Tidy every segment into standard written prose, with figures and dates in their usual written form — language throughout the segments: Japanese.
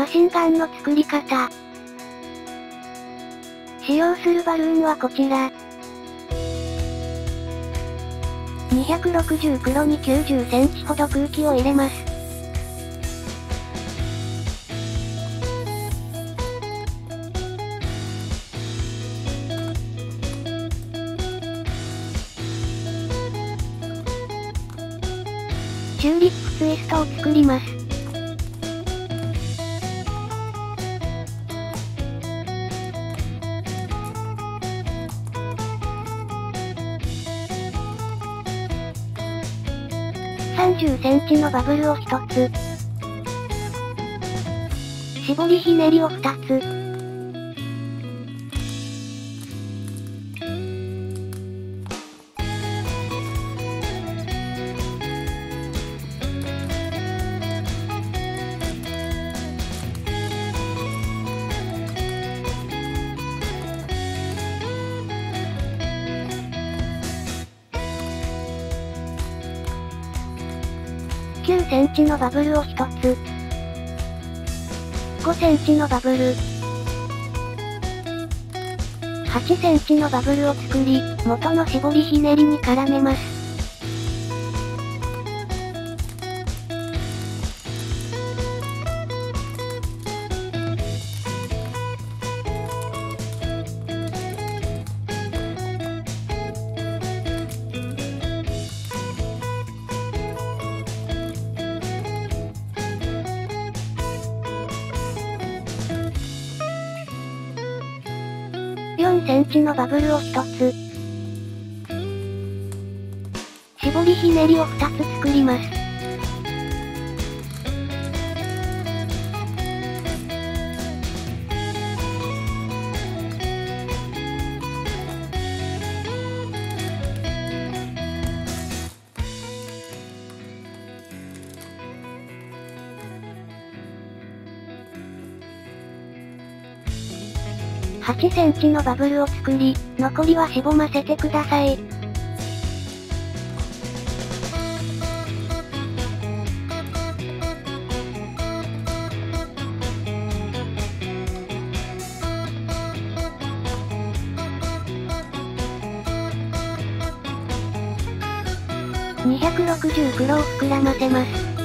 マシンガンの作り方。使用するバルーンはこちら。260袋に90センチほど空気を入れます。チューリップツイストを作ります。30センチのバブルを1つ。絞りひねりを2つ。9センチのバブルを1つ。5センチのバブル。8センチのバブルを作り、元の絞りひねりに絡めます。4センチのバブルを1つ。絞りひねりを2つ作ります。8センチのバブルを作り、残りはしぼませてください。260袋を膨らませます。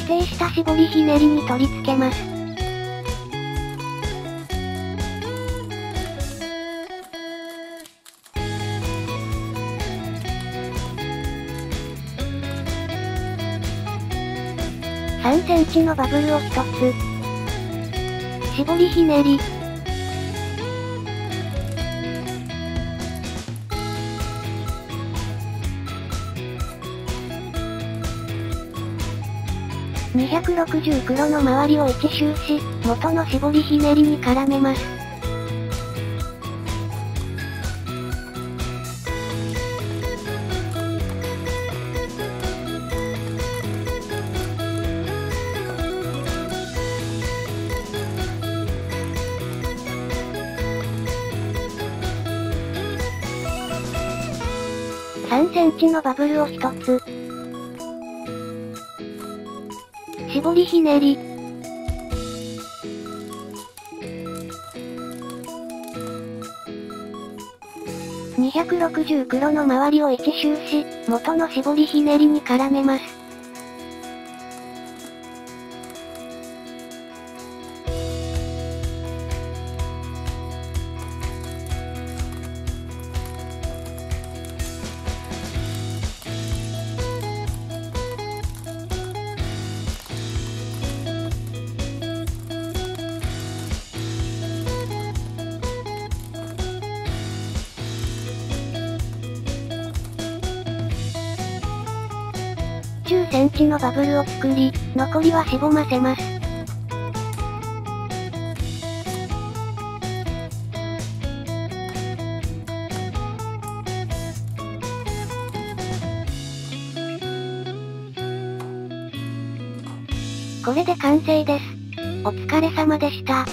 指定した絞りひねりに取り付けます。3センチのバブルを1つ。絞りひねり。260袋の周りを1周し、元の絞りひねりに絡めます。3センチのバブルを1つ。絞りひねり。260袋の周りを1周し、元の絞りひねりに絡めます。10センチのバブルを作り、残りはしぼませます。これで完成です。お疲れ様でした。